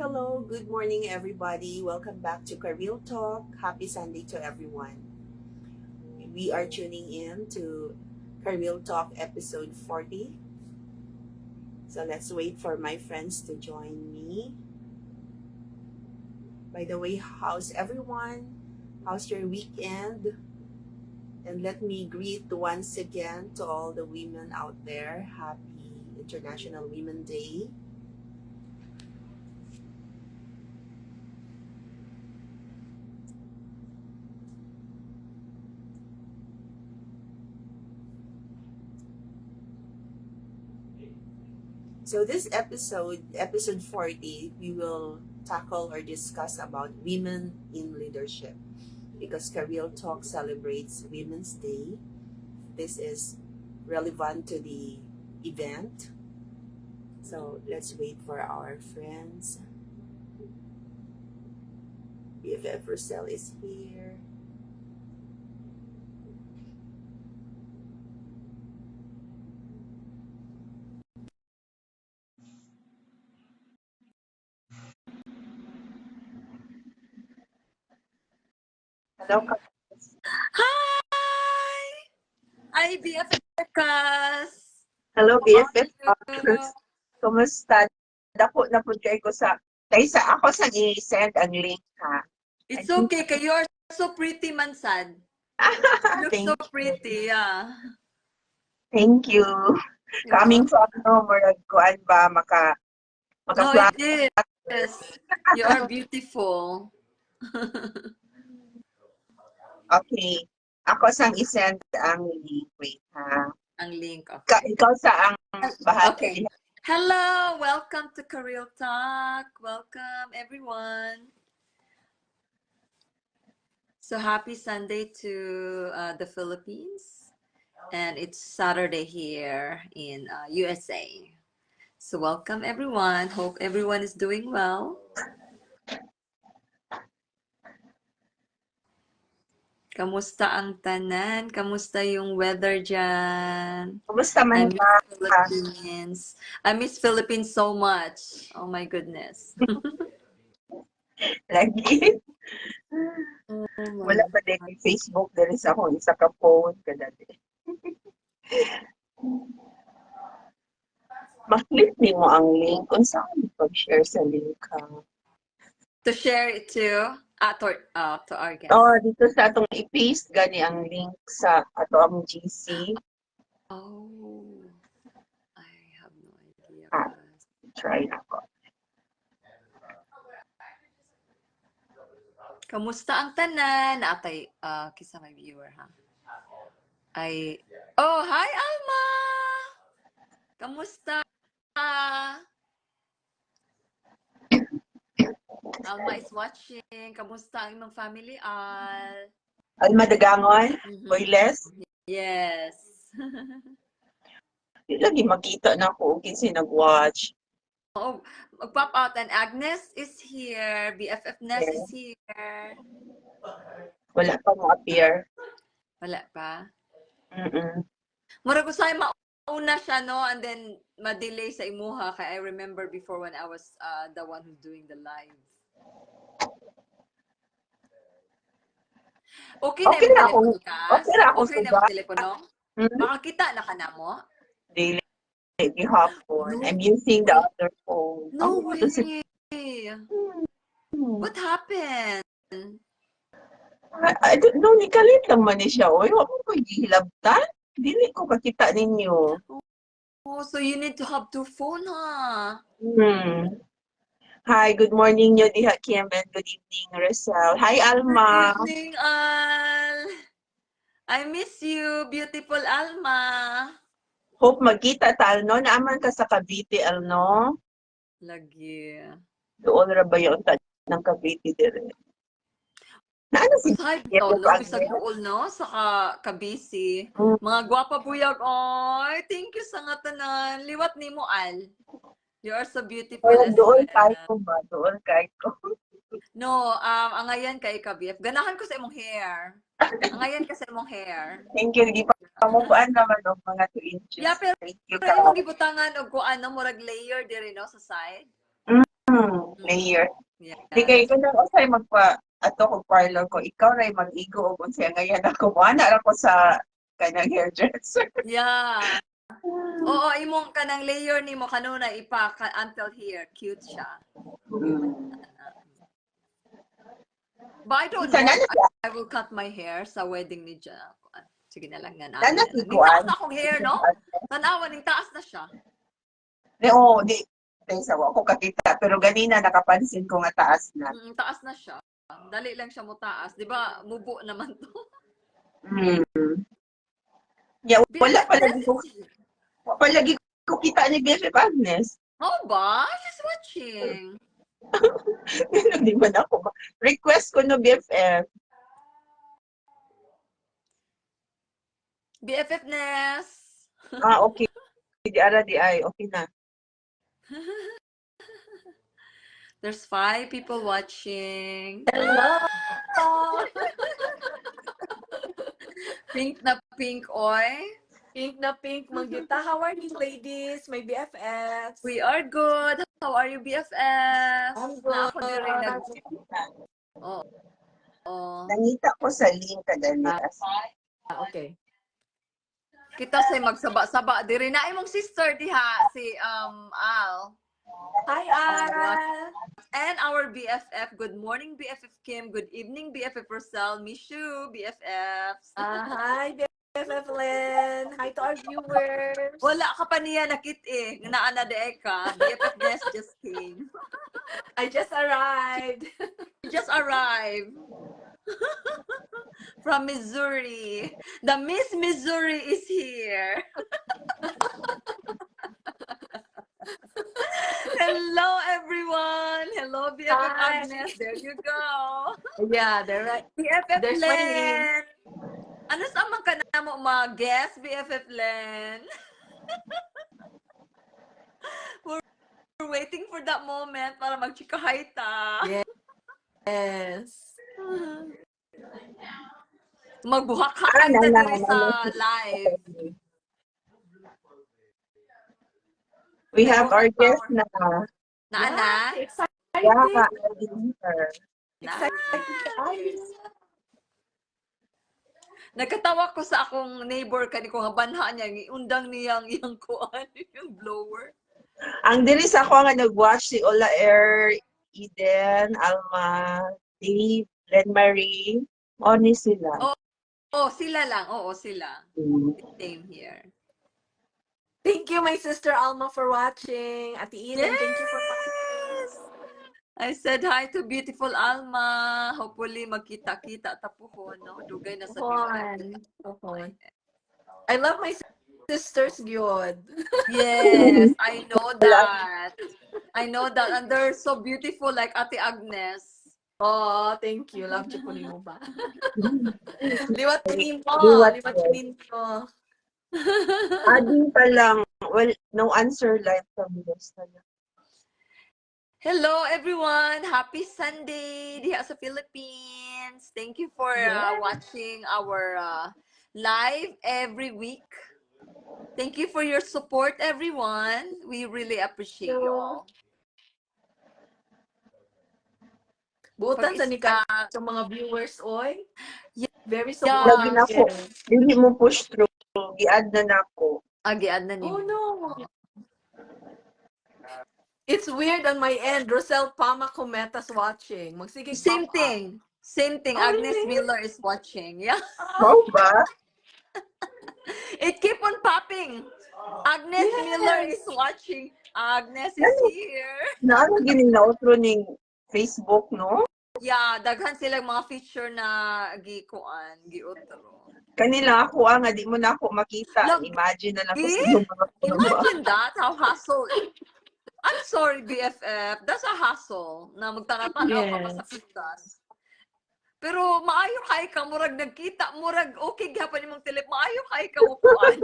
hello. Good morning, everybody. Welcome back to Career Talk. Happy Sunday to everyone. We are tuning in to Career Talk episode 40. So let's wait for my friends to join me. By the way, how's everyone? How's your weekend? And let me greet once again to all the women out there. Happy International Women's Day. So this episode 40, we will tackle or discuss about women in leadership because Career Talk celebrates Women's Day. This is relevant to the event. So let's wait for our friends. BFF Rosel is here. Hello, Hi! Hi, BFFers! hello How are BFF. you? Kumusta? Dako na pud kay ko sa kaysa ako sa i-send ang link ha. It's okay, you are so pretty, Mansad. You look so pretty, yeah. Thank you. Coming from murag kuan ba No, it is. You are beautiful. Okay. Ako sang i-send ang link. Wait ha. Ang link, okay. Ikaw sa ang bahagi. Okay. Hello, welcome to Career Talk. Welcome, everyone. So happy Sunday to the Philippines. And it's Saturday here in USA. So welcome everyone. Hope everyone is doing well. Kamusta ang tanan? Kamusta yung weather dyan? Kumusta man ka? Philippines. I miss Philippines so much. Oh my goodness. Lagi. Wala pa din yung Facebook. There is ako isa ka phone ka dati. Mag-click mo ang link kung saan pag-share sa link ha. To share it to our guests. Oh, dito sa atong i-paste gani ang link sa ato ang GC. Oh, I have no idea. Try na ko. Kamusta ang tanan? Atay, kisa may viewer ha. Oh, hi Alma! Kamusta? Alma is watching. Kamusta ang imong family, Al? Alma Dagangon? Boyles? Yes. Di lagi makita na ako kasi nag-watch. Oh, mag-pop out and Agnes is here. BFF Ness is here. Wala pa mo appear. Wala pa? Murag usay mauna siya, no? And then, ma-delay sa imuha. Kaya I remember before when I was the one who's doing the live. Okay na yung telepono ka? Okay na yung telepono? Makakita na ka na mo? Daily hapon. I'm using the other phone. No way! What happened? I don't know, nikalit lang man siya. Oy, wala ko gihilabtan. Dili ko kakita ninyo. Oh, so you need to have two phone, ha? Hi, good morning, nyo diha, Kim, and good evening, Rosel. Hi, Alma. Good evening, Al. I miss you, beautiful Alma. Hope magkita tal, no? Naaman ka sa Cavite, no? Lagi. Doon ra ba yung ng Cavite dire? Naano si Bisag dool, no? Sa Kabisi. Mga gwapa buyag. Oy, thank you sa nga tanan. Liwat ni mo, Al. You are so beautiful as well. Doon kahit ko ba? Doon kahit ko. No, angayan kay Kabif. Ganahan ko sa imong hair. Angayan ka sa imong hair. Thank you. Di pa pamukuan naman o mga 2 inches. Yeah, pero thank you. Pero imong gibutangan og kuan no murag layer diri no sa side. Mayor. Yes. Di kay ko nang usay magpa ato ko parlor ko, ikaw ray mag-igo og unsay ngayon ako ana ra ko sa kanang hairdresser. Yeah. Oo, imong kanang layer nimo kanuna until here. Cute siya. But I don't Sa know nana if I will cut my hair sa wedding ni Jan. Sige na lang nga namin. nana Ning tiguan. taas akong hair, no? Tanawa, ning taas na siya. Di sa ko kakita pero ganina nakapansin ko nga taas na. Taas na siya. Dali lang siya mo taas. Di ba, mubo naman to. Yeah, wala BFF palagi Ness ko is- palagi ko kita ni BFF Agnes. Oh ba? She's watching. Di man ako request ko no BFF. BFF Ness. Okay. Di ara di ay okay na. There's 5 people watching. Hello! Pink na pink, oy. Pink na pink, Manggita. How are you, ladies? My BFFs. We are good. How are you, BFF? I'm Na ako diri nag... good. Oo. Oh. Nangita ko sa link kadali. Okay. Kita say magsaba-saba diri na imong sister diha si Al. Hi, Al! And our BFF. Good morning, BFF Kim. Good evening, BFF Rosel. Miss you, BFFs. Hi, BFF Len. Hi to our viewers. Wala ka pa niya nakit eh. Naana de ka. BFF Ness just came. I just arrived. She just arrived. From Missouri. The Miss Missouri is here. Hello, everyone. Hello, BFF Hi. Agnes. There you go. Yeah, they're right. BFF There's my name. Len. Ano sa mga ka mo mga guest, BFF Len? We're waiting for that moment para magchikahay ta. Yes. Magbuhak-hakan ta diri sa live. We have our guest na. Naana? Yeah, excited. Yeah, Excited. Nagkatawa ko sa akong neighbor kani ko habanha niya undang niyang iyang kuan yung blower. Ang diri sa ako nga nag-watch si Ola Air, Eden, Alma, Dave, Len Marie. Oni sila. Oh, sila lang. Oo, sila. Same here. Thank you, my sister Alma, for watching. Ate Eden, thank you for watching. I said hi to beautiful Alma. Hopefully magkita-kita tapuhon, no? Dugay na sa Okay. I love my sisters, good. Yes, I know that. I know that. And they're so beautiful like Ate Agnes. Oh, thank you. Love you po mo ba? Liwat mo. Liwat Liwat mo. Adding pa lang. Well, no answer live from this. Hello, everyone. Happy Sunday diha sa Philippines. Thank you for watching our live every week. Thank you for your support, everyone. We really appreciate you all. Butan sa nika sa mga viewers, oy. Very Lagi na supportive. ako. Dili mo push through. I-add na ako. Agi-add na Oh, niyo. no. It's weird on my end. Rosel Pama Cometas watching. Magsige Same pop up. thing. Same thing. Oh, Agnes really? Miller is watching. Yeah. How ba? It keep on popping. Agnes Yes. Miller is watching. Agnes is here. Naano gini na outro ning Facebook, no? Yeah, daghan silang mga feature na giutro. Kanila ako nga di mo na ako makita. Look, Imagine na lang ko eh? sa iyong mga Imagine that, how hustle. I'm sorry, BFF. That's a hustle na magtanaw-tanaw ka pa sa pintas. Pero maayo kay ka, murag nagkita, murag okay gihapon imong tilip, maayo kay ka upuan.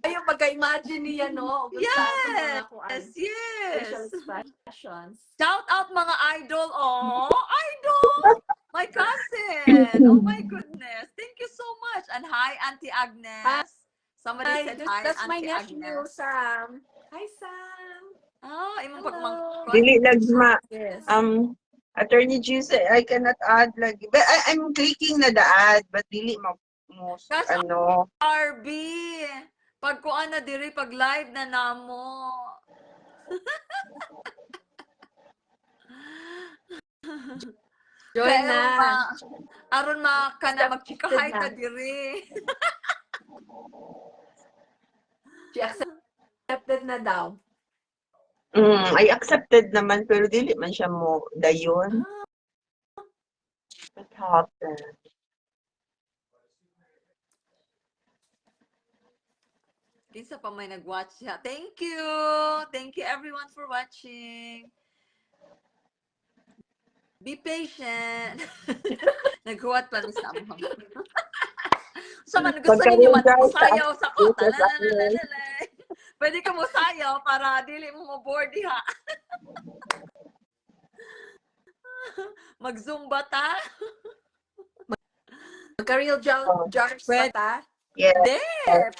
Ayun, pagka-imagine niya, no? Yes! Facial Yes! expressions. Shout out mga idol. Oh, idol! My cousin! Oh my goodness. Thank you so much. And hi, Auntie Agnes. Somebody said hi, That's my Auntie nephew, Agnes. Sam. Hi, Sam. Imong Hello. pagmangkot. Dili lang ma Yes. Attorney Juice, I cannot add lagi. But I'm clicking na the ad, but dili mo Kas ano. RB. Pag kuan na diri pag live na namo. Join Pero na. aron kana magchikahay Accepted ta na. diri. She accepted na daw. I accepted naman pero dili man siya mo dayon. What happened? Kinsa pa may nag-watch siya. Thank you. Thank you everyone for watching. Be patient. Naghuwat pa mi sa among. So man gusto ninyo man Pagka-guys sa musayaw sa kota. Juice Agnes. Pwede ka musayaw para dili mo mo-board diha. Mag-zumba ta. Magka-real jars pa Pwede. ta.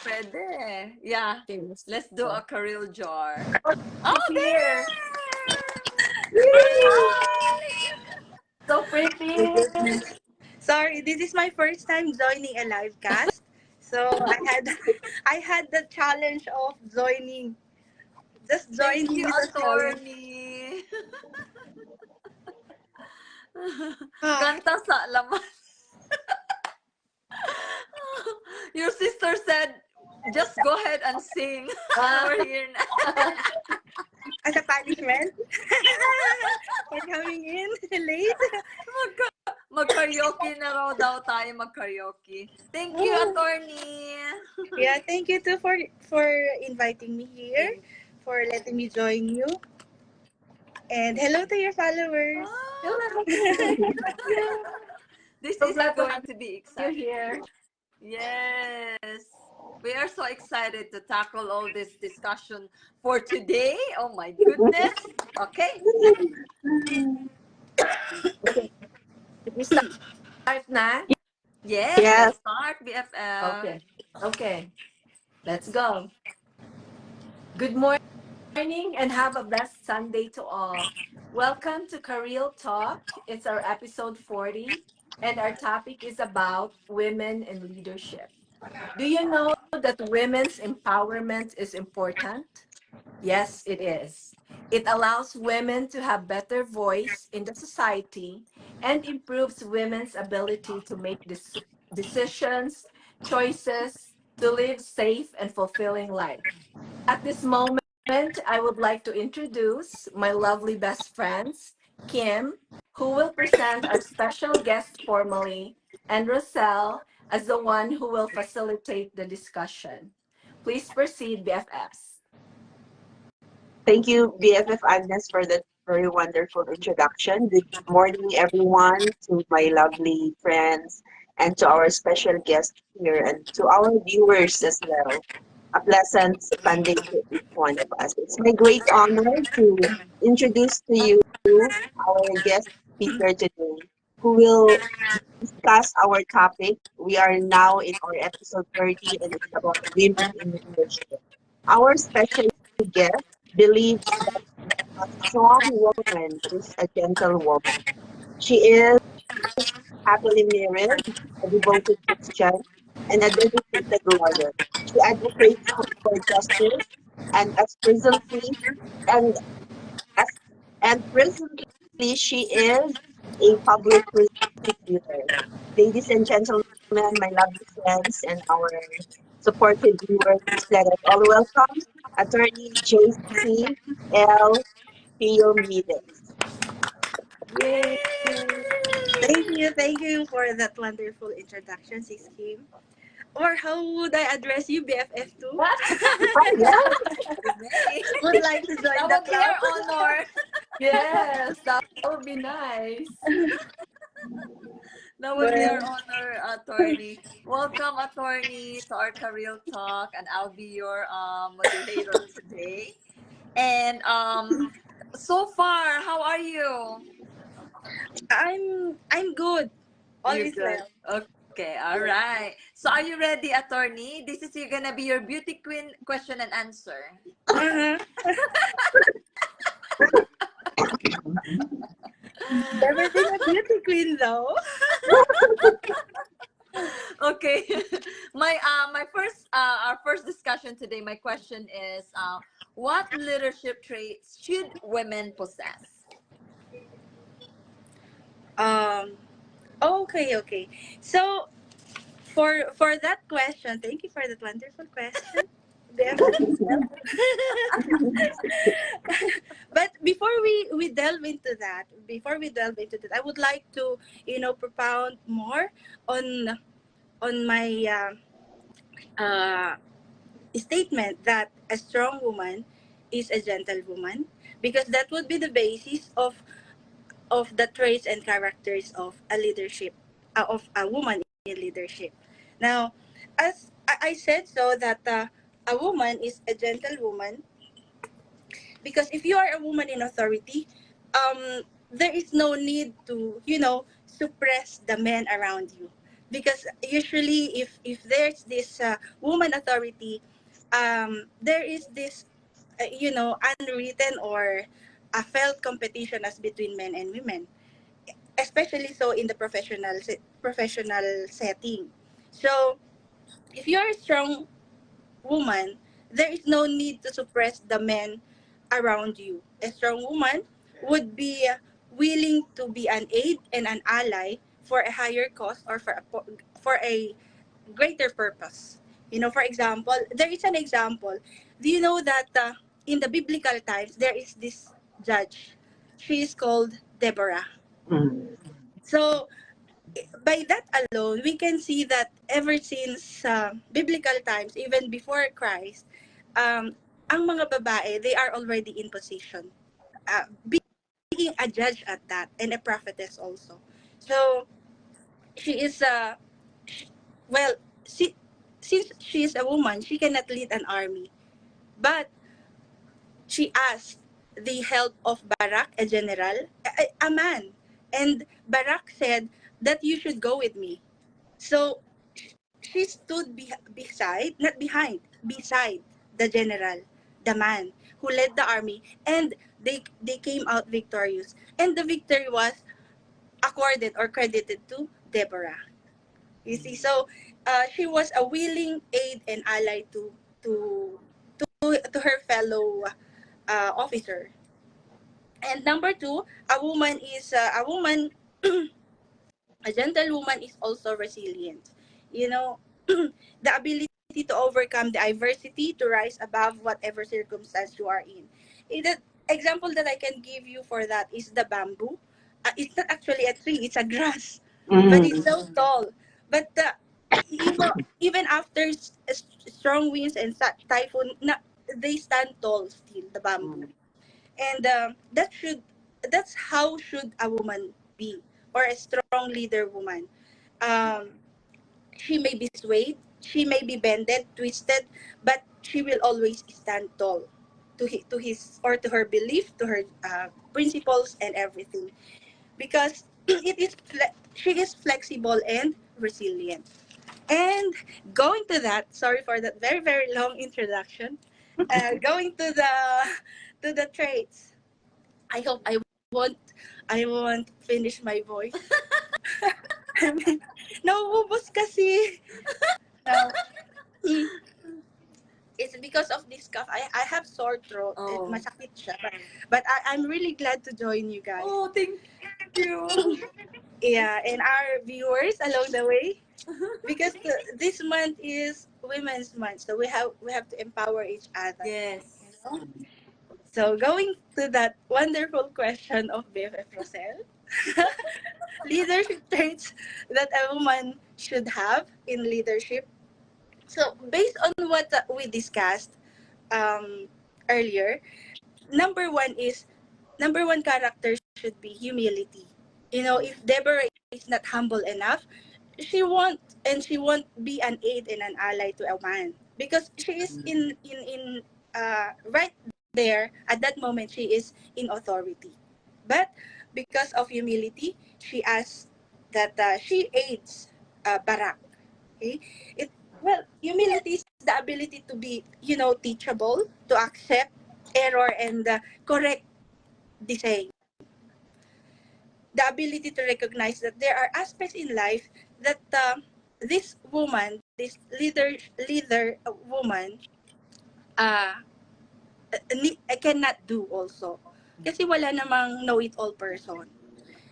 Pwede. Yeah. Okay. Let's do a Karil jar. Oh, here. Hi! So pretty. Sorry, this is my first time joining a live cast. So I had the challenge of joining. Just Thank joining you, the challenge. attorney. Ah, Kanta sa laman. Your sister said, just go ahead and sing. We're here na. as a punishment for coming in late. Mag-karaoke na raw daw tayo mag-karaoke. Thank you, attorney. Yeah, thank you too for inviting me here, for letting me join you. And hello to your followers. Hello. This So is glad to going have to be you exciting. here. Yes. We are so excited to tackle all this discussion for today. Oh my goodness. Okay. We start na? Yes, Yes. let's start BFF. Okay. Okay. Let's go. Good morning and have a blessed Sunday to all. Welcome to Kareel Talk. It's our episode 40 and our topic is about women in leadership. Do you know that women's empowerment is important? Yes, it is. It allows women to have better voice in the society and improves women's ability to make decisions, choices, to live safe and fulfilling life. At this moment, I would like to introduce my lovely best friends, Kim, who will present our special guest formally, and Roselle as the one who will facilitate the discussion. Please proceed, BFFs. Thank you, BFF Agnes, for that very wonderful introduction. Good morning, everyone, to my lovely friends, and to our special guest here, and to our viewers as well. A pleasant Sunday to each one of us. It's my great honor to introduce to you our guest speaker today, who will discuss our topic. We are now in our episode 30, and it's about women in leadership. Our special guest believes that a strong woman is a gentle woman. She is happily married, a devoted Christian, and a dedicated lawyer. She advocates for justice and as presently and as and presently she is a public prosecutor. Ladies and gentlemen, my lovely friends and our supportive viewers, please let us all welcome Attorney JC L. Piomides. Yay! Thank you for that wonderful introduction, Sis Kim. Or how would I address you, BFF too? Would like to join That the would be our club. honor. Yes, that would be nice. That would be our honor, attorney. Welcome, attorney, to our Career Talk, and I'll be your moderator today. And so far, how are you? I'm good. All You're is good. well. Okay, all right. So are you ready, attorney? This is gonna be your beauty queen question and answer. Uh-huh. Never been a beauty queen though. Okay. My first our first discussion today, my question is what leadership traits should women possess? Um. Okay. Okay. So for that question, thank you for that wonderful question. But before we delve into that, I would like to, propound more on my uh, statement that a strong woman is a gentle woman, because that would be the basis of the traits and characters of a leadership, of a woman in leadership. Now, as I said, so that a woman is a gentle woman, because if you are a woman in authority, there is no need to, suppress the men around you, because usually if there's this woman authority, there is this unwritten or a felt competition as between men and women, especially so in the professional setting. So if you're a strong woman, there is no need to suppress the men around you. A strong woman would be willing to be an aid and an ally for a higher cause, or for a greater purpose. For example, there is an example. Do you know that in the biblical times there is this judge? She is called Deborah. Mm. So by that alone, we can see that ever since biblical times, even before Christ, ang mga babae, they are already in position. Being a judge at that, and a prophetess also. So, she is, well, she, since she is a woman, she cannot lead an army. But she asked the help of Barak, a general, a man. And Barak said that you should go with me. So she stood beside, not behind, beside the general, the man who led the army, and they came out victorious. And the victory was accorded or credited to Deborah. You see, so she was a willing aid and ally to her fellow officer. And number two, a woman, a gentlewoman is also resilient. You know, the ability to overcome the adversity, to rise above whatever circumstance you are in. The example that I can give you for that is the bamboo. It's not actually a tree; it's a grass, but it's Mm. so tall. But even after strong winds and typhoon, they stand tall still. The bamboo, and that's how should a woman be, or a strong leader woman. Um, she may be swayed, she may be bended, twisted, but she will always stand tall to his or to her belief, to her principles and everything, because she is flexible and resilient. And going to that, sorry for that very very long introduction. Going to the traits. I hope won't I won't finish my voice. I mean, nauubos kasi. No. Mm. It's because of this cough. I have sore throat. Oh. Masakit siya. But I'm really glad to join you guys. Oh, thank you. Yeah, and our viewers along the way. Because this month is Women's Month. So we have to empower each other. Yes. You know? So going to that wonderful question of BFF Rosel. Leadership traits that a woman should have in leadership. So based on what we discussed earlier, number one character should be humility. If Deborah is not humble enough, she won't be an aid and an ally to a man, because she is in right there at that moment, she is in authority. But because of humility, she asks that she aids Barak. Okay, humility is the ability to be teachable, to accept error, and correct the same. The ability to recognize that there are aspects in life that this woman, this leader woman, uh, I cannot do also. Kasi wala namang know-it-all person.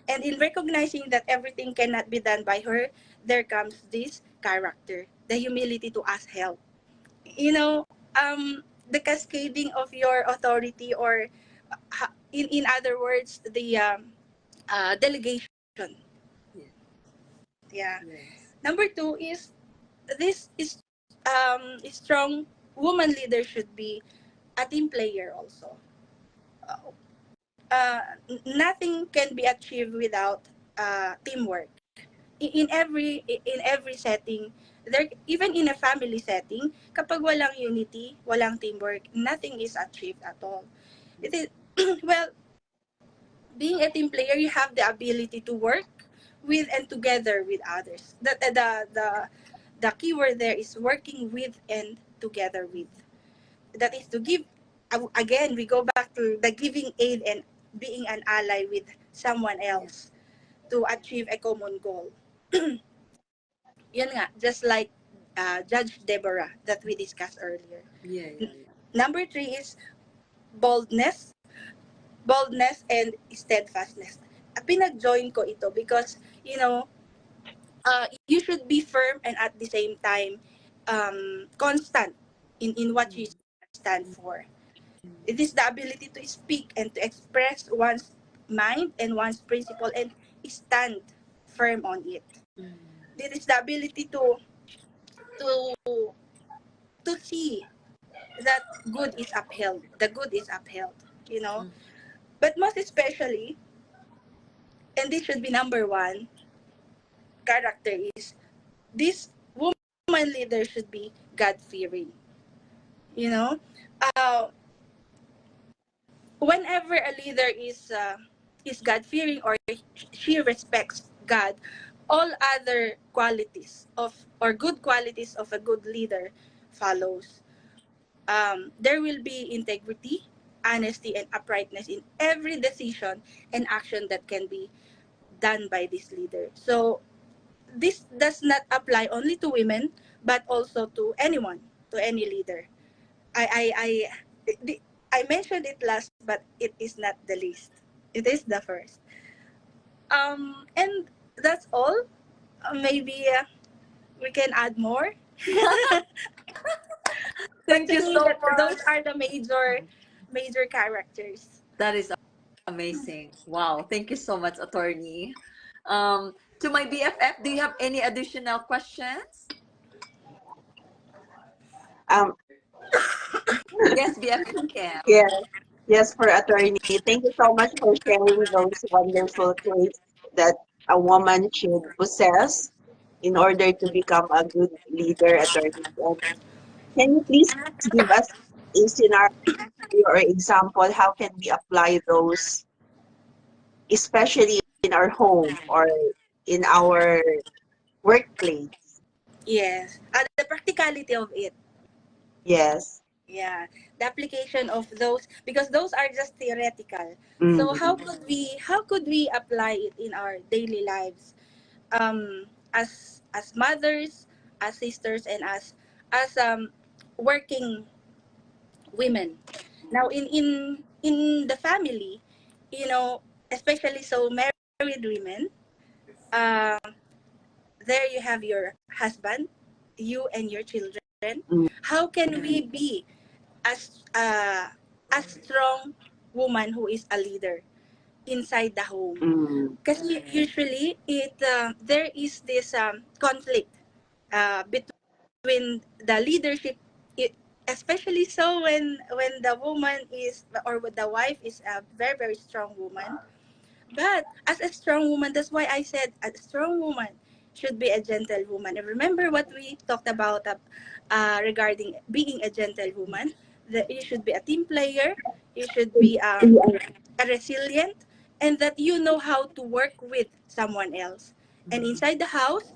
And in recognizing that everything cannot be done by her, there comes this character, the humility to ask help. You know, the cascading of your authority, or in other words, the delegation. Yeah. Yeah. Yes. Number two is, this is a strong woman leader should be a team player also. Nothing can be achieved without teamwork. In every setting, there, even in a family setting, kapag walang unity, walang teamwork, nothing is achieved at all. It is well, being a team player, you have the ability to work with and together with others. The key word there is working with and together with. That is to give, again, we go back to the giving aid and being an ally with someone else to achieve a common goal. Yun nga, just like Judge Deborah that we discussed earlier. Yeah, yeah, yeah. Number three is boldness, boldness and steadfastness. Pinag-join ko ito because, you should be firm and at the same time constant in what you stand for. It is the ability to speak and to express one's mind and one's principle and stand firm on it. Mm. It is the ability to to see that good is upheld. The good is upheld, you know. Mm. But most especially, and this should be number one character, is this woman leader should be God fearing. You know, uh, whenever a leader is God fearing, or she respects God, all other qualities of, or good qualities of a good leader follows. There will be integrity, honesty, and uprightness in every decision and action that can be done by this leader. So this does not apply only to women, but also to anyone, to any leader. I mentioned it last, but it is not the least. It is the first. And that's all. Maybe we can add more. But Thank to you me, so those much. are the major characters. That is amazing. Wow. Thank you so much, attorney. To my BFF, do you have any additional questions? Um, Yes, BFF Kim. yes, yes, for attorney. Thank you so much for sharing those wonderful traits that a woman should possess in order to become a good leader, attorney. And can you please give us a scenario or example? How can we apply those, especially in our home or in our workplace? Yes. The practicality of it. Yes. Yeah. The application of those, because those are just theoretical. So Mm. how could we apply it in our daily lives? As mothers, as sisters, and as working women. Now in the family, especially so married women, uh, there you have your husband, you and your children. Mm. How can we be as a strong woman who is a leader inside the home? Mm. Because usually there is this conflict between the leadership, it, especially so when the woman is, or when the wife is a very very strong woman. But as a strong woman, that's why I said a strong woman should be a gentle woman. And remember what we talked about regarding being a gentle woman? That you should be a team player, you should be a resilient, and that you know how to work with someone else. And inside the house,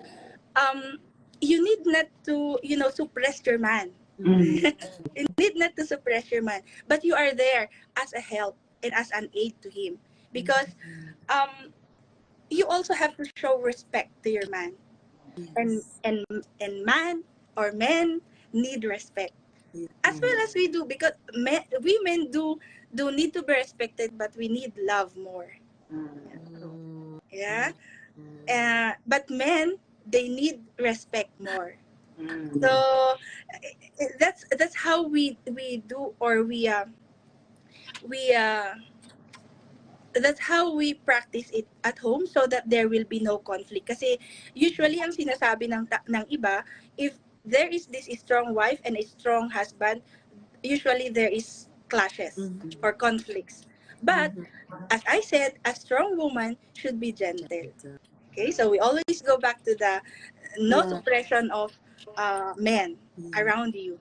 um, you need not to, suppress your man. Mm. You need not to suppress your man, but you are there as a help and as an aid to him, because you also have to show respect to your man, and Yes. and man or men need respect as well as we do, because women do need to be respected, but we need love more. Mm, Yeah. mm, But men, they need respect more. So Mm. that's how we do, or we that's how we practice it at home, so that there will be no conflict. Kasi usually ang sinasabi ng iba, if there is this strong wife and a strong husband, usually there is clashes mhm, or conflicts. But mhm. as I said, a strong woman should be gentle. Gentle. Okay, so we always go back to the no Yeah, suppression of men yeah. around you.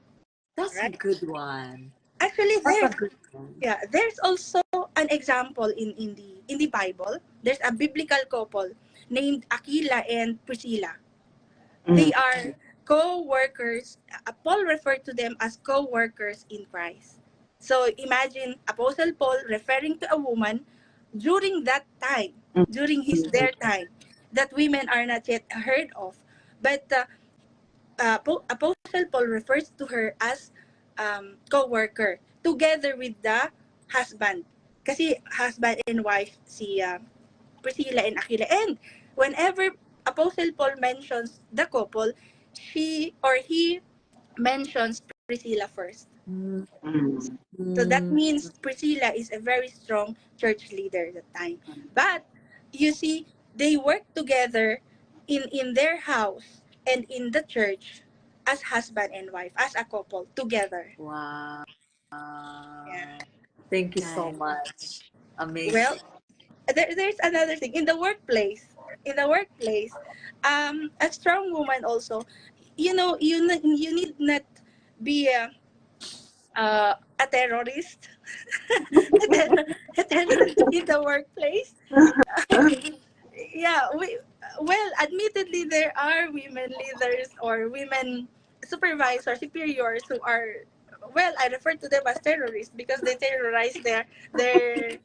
That's a Right? good one. Actually, That's a good one. there's also an example in the Bible. There's a biblical couple named Aquila and Priscilla. Mm. They are co-workers. Paul referred to them as co-workers in Christ. So imagine Apostle Paul referring to a woman during that time, during his Mm. their time, that women are not yet heard of. But Apostle Paul refers to her as co-worker together with the husband. Kasi husband and wife si Priscilla and Aquila. And whenever Apostle Paul mentions the couple, she or he mentions Priscilla first. Mm, Mm. So that mm. means Priscilla is a very strong church leader at that time. But you see, they work together in their house and in the church as husband and wife, as a couple together. Wow. Yeah. Thank you so Nice. much. Well, Amazing. there's another thing in the workplace. In the workplace, a strong woman also, you need not be a terrorist, a terrorist in the workplace. Yeah, well, admittedly, there are women leaders or women supervisors, superiors who are, well, I refer to them as terrorists because they terrorize their Your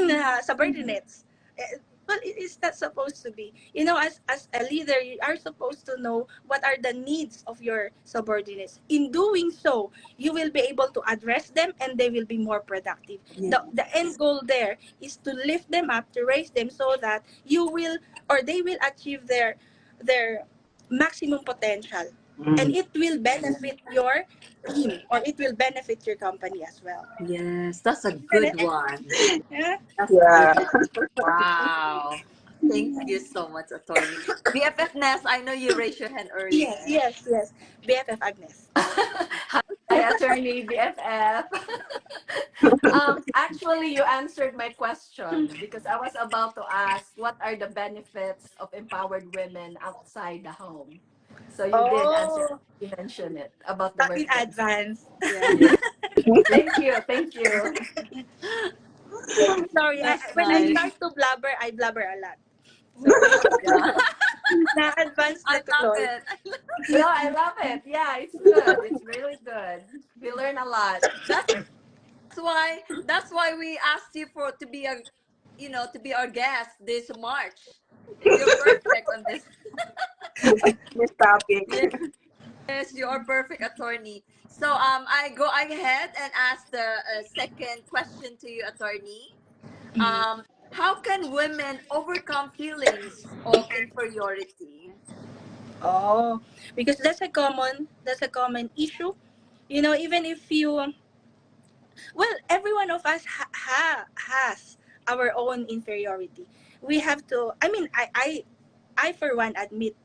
their subordinates. Eh, Well, it is not supposed to be. As a leader, you are supposed to know what are the needs of your subordinates. In doing so, you will be able to address them and they will be more productive. Yeah. The end goal there is to lift them up, to raise them so that you will or they will achieve their maximum potential. And Mm. it will benefit your team, or it will benefit your company as well. Yes, that's a Isn't good it? one. Yeah. That's a good Yeah. one. Wow. Thank you so much, attorney. BFF Ness, I know you raised your hand Yes, earlier. yes, yes. BFF Agnes. Hi, attorney BFF. Actually, you answered my question because I was about to ask what are the benefits of empowered women outside the home. So you did answer. Oh, You mentioned it about the in workplace. advance. Yeah, Yeah. Thank you. Thank you. Sorry, that's when I nice. start to blabber, I blabber a lot. So, Yeah, na-advance I na to love Lord. it. No, I love it. Yeah, it's good. It's really good. We learn a lot. That's why we asked you for to be to be our guest this March. You're perfect on this. This topic. Yes, you are perfect, attorney. So I go ahead and ask the second question to you, attorney. Mm. How can women overcome feelings of inferiority? Oh, because that's a common issue. Even if you, well, every one of us has our own inferiority. We have to. I mean, I for one admit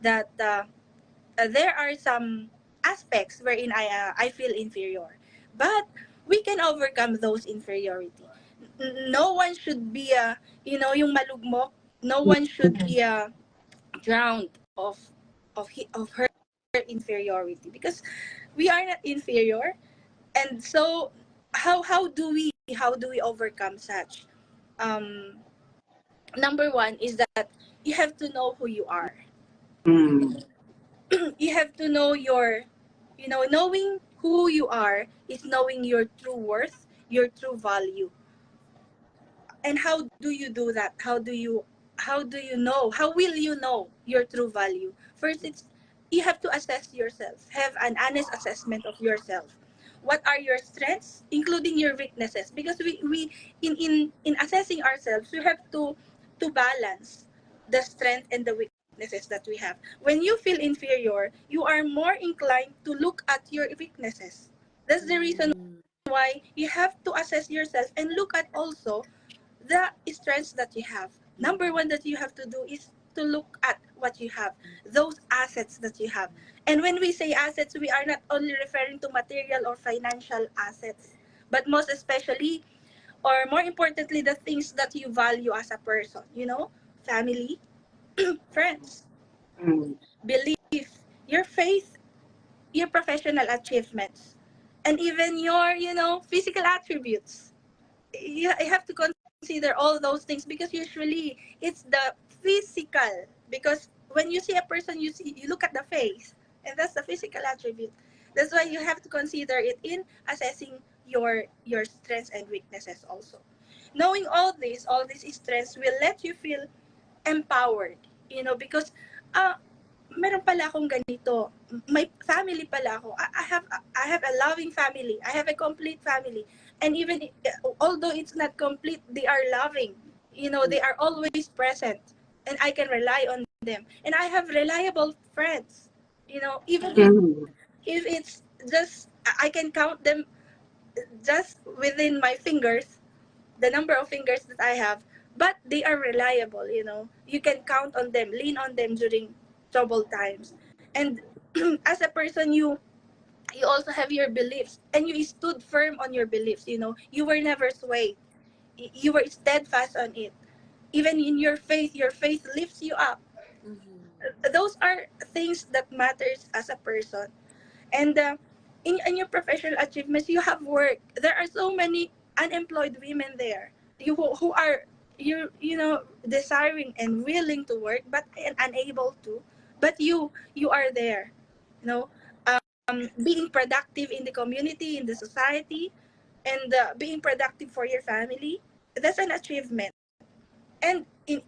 that there are some aspects wherein I feel inferior, but we can overcome those inferiority. No one should be yung malugmok. No one should be drowned of her inferiority, because we are not inferior. And so how do we overcome such? um Number one is that you have to know who you are. Mm. You have to know knowing who you are is knowing your true worth, your true value. And how do you do that? How do you know, how will you know your true value? First, it's you have to assess yourself, have an honest assessment of yourself. What are your strengths, including your weaknesses? Because we in assessing ourselves, we have to balance the strength and the weaknesses that we have. When you feel inferior, you are more inclined to look at your weaknesses. That's the reason Mm. why you have to assess yourself and look at also the strengths that you have. Number one that you have to do is to look at what you have, those assets that you have. And when we say assets, we are not only referring to material or financial assets, but most especially, or more importantly, the things that you value as a person, family, friends, Mm. belief, your faith, your professional achievements, and even your, physical attributes. You have to consider all those things, because usually it's the physical. Because when you see a person, you look at the face, and that's the physical attribute. That's why you have to consider it in assessing your strengths and weaknesses also. Knowing all these strengths will let you feel empowered, because uh, meron pala akong ganito. May family pala ako. I have a loving family. I have a complete family. And even although it's not complete, they are loving. They are always present, and I can rely on them. And I have reliable friends. Even if Mm. if it's just I can count them just within my fingers, the number of fingers that I have, but they are reliable. You can count on them, lean on them during troubled times. And as a person, you also have your beliefs, and you stood firm on your beliefs. You were never swayed. You were steadfast on it. Even in your faith lifts you up. Those are things that matters as a person. And in your professional achievements, you have work. There are so many unemployed women there, who are desiring and willing to work, but unable to. But you are there, you know being productive in the community, in the society, and being productive for your family. That's an achievement. And in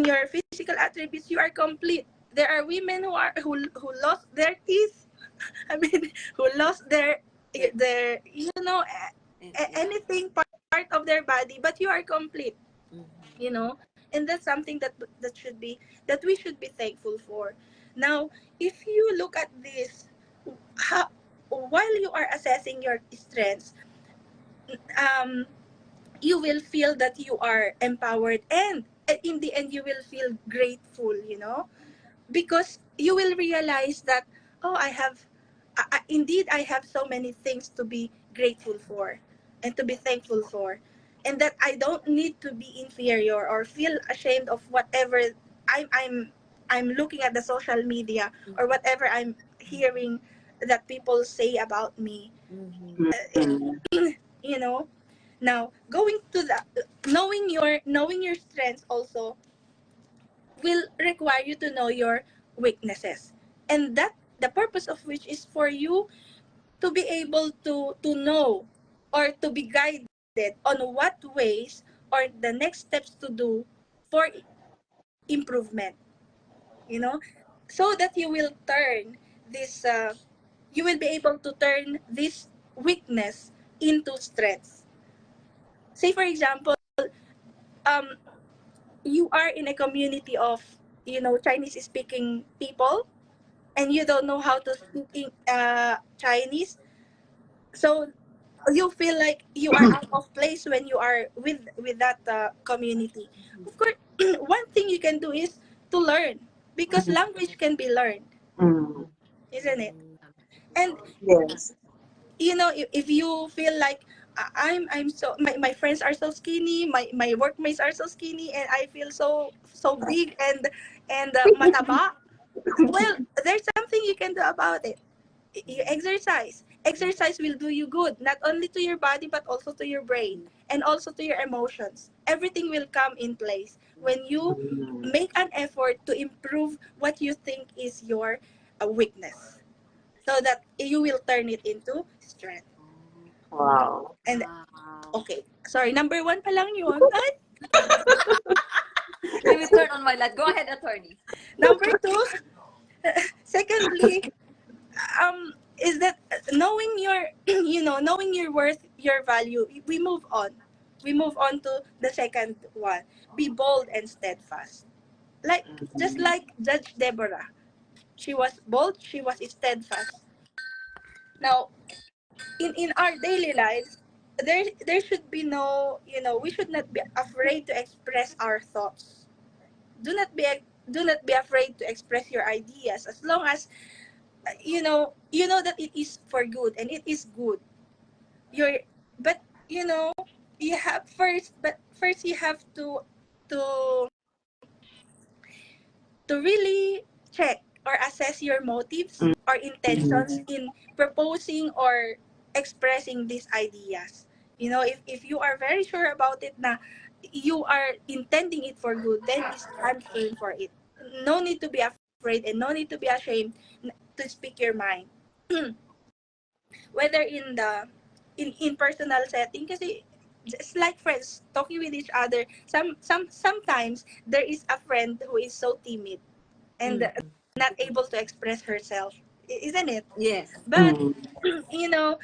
your physical attributes, you are complete. There are women who lost their teeth. I mean, who lost Yeah. their Yeah. anything part of their body, but you are complete. Mhm. you know and that's something that we should be thankful for. Now, if you look at this, how, while you are assessing your strengths, um you will feel that you are empowered, and in the end you will feel grateful, because you will realize that, oh, indeed I have so many things to be grateful for and to be thankful for, and that I don't need to be inferior or feel ashamed of whatever I'm looking at the social media, or whatever I'm hearing that people say about me. Mhm. Mm. you know Now, going to the knowing your strengths also will require you to know your weaknesses, and that the purpose of which is for you to be able to know, or to be guided on what ways or the next steps to do for improvement, you know so that you will be able to turn this weakness into strength. Say for example, um you are in a community of Chinese speaking people, and you don't know how to speak in Chinese. So you feel like you are out of place when you are with that community. Of course, one thing you can do is to learn, because Mm. language can be learned, Mm. isn't it? And Yes. if you feel like, I'm so my friends are so skinny, my workmates are so skinny, and I feel so big and mataba. Well, there's something you can do about it. You exercise. Exercise will do you good, not only to your body, but also to your brain, and also to your emotions. Everything will come in place when you Mm. make an effort to improve what you think is your weakness. so that you will turn it into strength. Wow. And Wow. okay, sorry, number one pa lang yun. Ay, Let me turn on my light. Go ahead, attorney. number two, secondly, is that knowing your knowing your worth, your value, we move on to the second one. Be bold and steadfast, like just like Judge Deborah. She was bold, she was steadfast. Now, in our daily lives, there should be no, we should not be afraid to express our thoughts. Do not be afraid to express your ideas, as long as you know that it is for good and it is good. You're But you know you have first but first you have to really check or assess your motives or intentions Mm. in proposing or expressing these ideas. If you are very sure about it, na you are intending it for good, then stand firm for it. No need to be afraid and no need to be ashamed to speak your mind. Whether in personal setting, kasi just like friends talking with each other, sometimes there is a friend who is so timid and Mm. not able to express herself, isn't it? Yes. But Mm. you know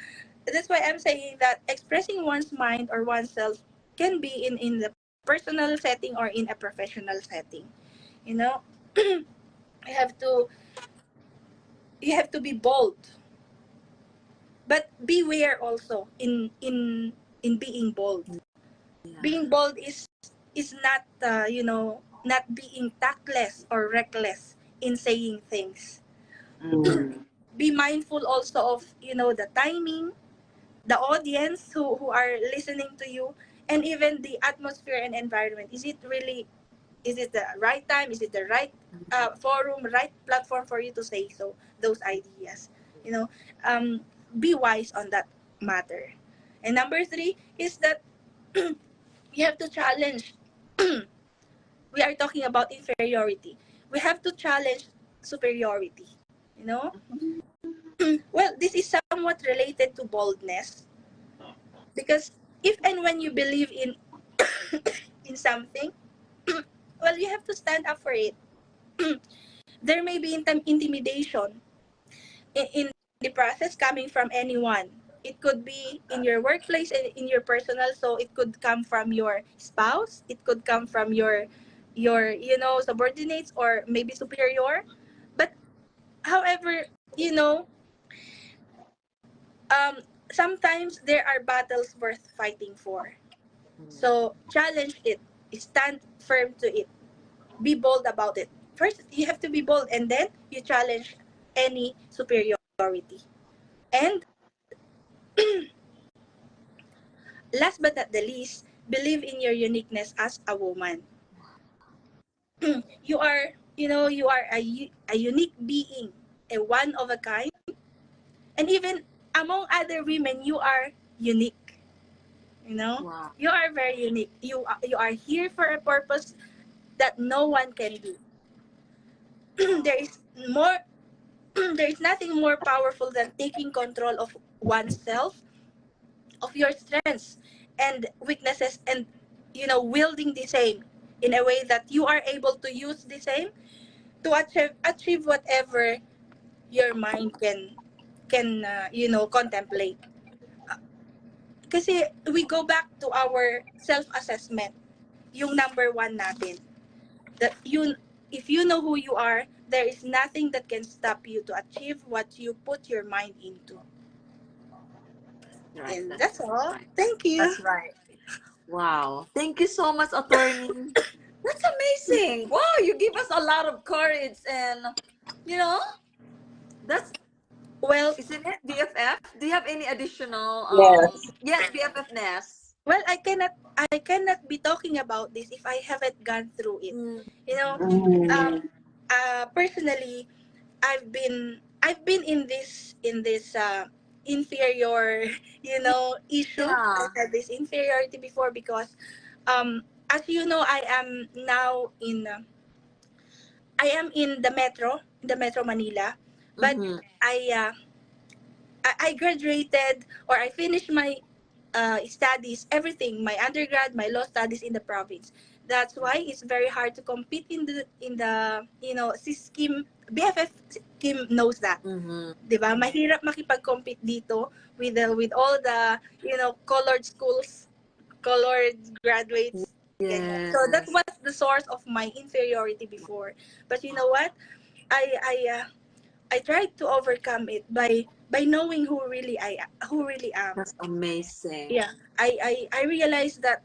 that's why I'm saying that expressing one's mind or oneself can be in the personal setting or in a professional setting. you know you have to you have to be bold, but beware also in being bold. Yeah. Being bold is not not being tactless or reckless in saying things. Mm. Be mindful also of the timing, the audience who are listening to you, and even the atmosphere and environment. Is it the right time, is it the right forum, right platform for you to say those ideas. you know um, be wise on that matter. And number three is that you have to challenge. We are talking about inferiority. We have to challenge superiority. you know well, this is somewhat related to boldness, because if and when you believe in something, well, you have to stand up for it. There may be intimidation in the process coming from anyone. It could be in your workplace and in your personal, so it could come from your spouse, it could come from your subordinates or maybe superior. But however, you know um sometimes there are battles worth fighting for. So challenge it, stand firm to it, be bold about it. First, you have to be bold, and then you challenge any superiority. And last but not the least, believe in your uniqueness as a woman. You are a unique being, a one of a kind, and even among other women, you are unique. Wow. You are very unique. You are here for a purpose that no one can do. there is more there is nothing more powerful than taking control of oneself, of your strengths and weaknesses, and wielding the same in a way that you are able to use the same to achieve whatever your mind can contemplate. Kasi we go back to our self-assessment, yung number one natin. That if you know who you are, there is nothing that can stop you to achieve what you put your mind into. Right. And That's that's all. right. Thank you. That's right. Wow. Thank you so much, attorney. That's amazing. Wow, you give us a lot of courage and you know, that's Well, isn't it BFF? Do you have any additional Yes. yes, BFF Ness. well, I cannot be talking about this if I haven't gone through it. Mm. You know, Mm. personally, I've been in this inferior issue. I Yeah. had this inferiority before because as you know, I am in the Metro Manila, but Mm-hmm. I I graduated, or I finished my studies, everything, my undergrad, my law studies in the province. That's why it's very hard to compete in the scheme. BFF scheme knows that. Mm-hmm. 'Di ba? Mahirap makipag-compete dito with all the, colored schools, colored graduates, ganyan. So that Yes. was the source of my inferiority before. But you know what? I I uh, I tried to overcome it by knowing who really am. That's amazing. Yeah. I realized that,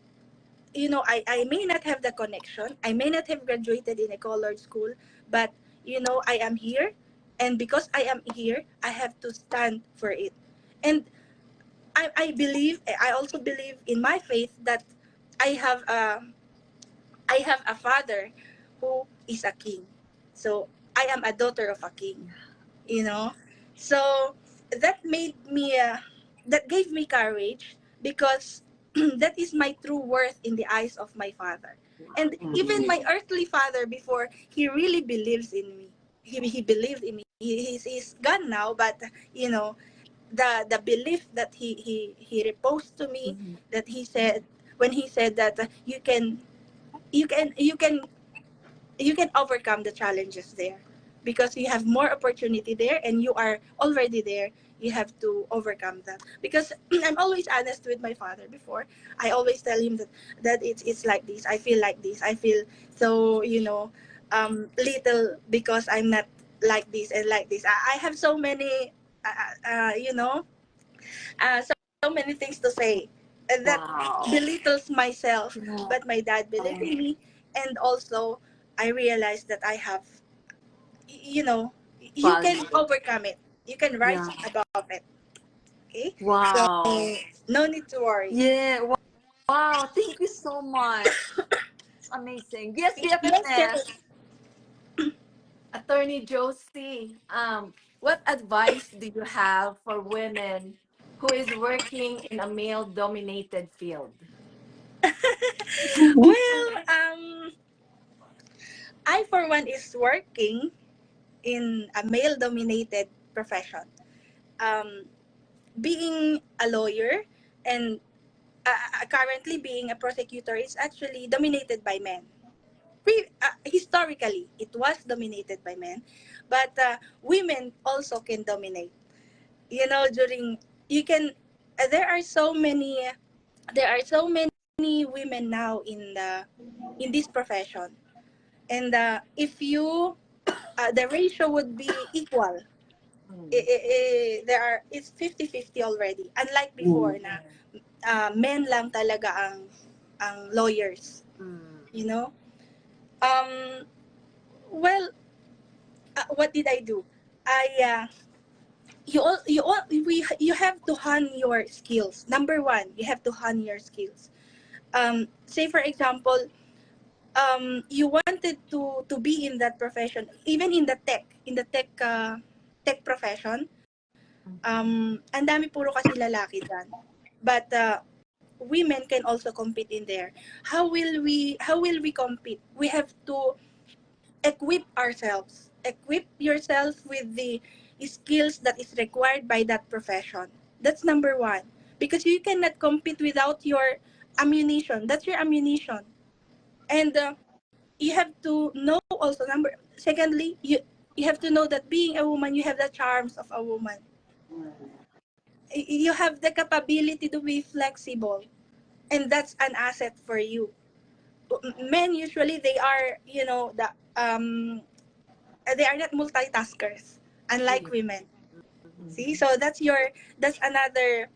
I may not have the connection. I may not have graduated in a colored school, but I am here, and because I am here, I have to stand for it. And I also believe in my faith that I have a I have a father who is a king. So I am a daughter of a king, you know. So that made me that gave me courage, because that is my true worth in the eyes of my father. And even my earthly father before, he really believes in me. He believed in me. He's gone now, but you know the belief that he reposed to me, Mhm. that he said, when he said that you can you can you can overcome the challenges there, because you have more opportunity there and you are already there. You have to overcome that, because I'm always honest with my father before. I always tell him that it's like this, I feel like this, I feel so, little, because I'm not like this and like this. I have so many so many things to say, that Wow. belittles myself. Yeah. But my dad believed in me, and also I realized that I have, you know, you can Value. overcome it. You can rise Yeah. above it. Okay, so Wow. no need to worry. Yeah. Wow. Thank you so much. It's amazing. Yes, BFF Yes, Ness. yes. Attorney Josie, what advice do you have for women who is working in a male-dominated field? Well, I for one is working in a male-dominated profession. Um, Being a lawyer and currently being a prosecutor is actually dominated by men. Historically, it was dominated by men, but women also can dominate. During you can there are so many women now in this profession, and if you the ratio would be equal. It's 50-50 already, unlike before na men lang talaga ang lawyers, Mm. you know um well, what did I do? I you have to hone your skills. Number one, you have to hone your skills. Say for example, you wanted to be in that profession, even in the tech profession. Ang dami puro kasi lalaki dyan, but women can also compete in there. How will we compete? We have to equip yourself with the skills that is required by that profession. That's number one, because you cannot compete without your ammunition. That's your ammunition. And you have to know also, secondly, you have to know that being a woman, you have the charms of a woman. You have the capability to be flexible, and that's an asset for you. Men usually, they are, they are not multitaskers, unlike women. See, so that's another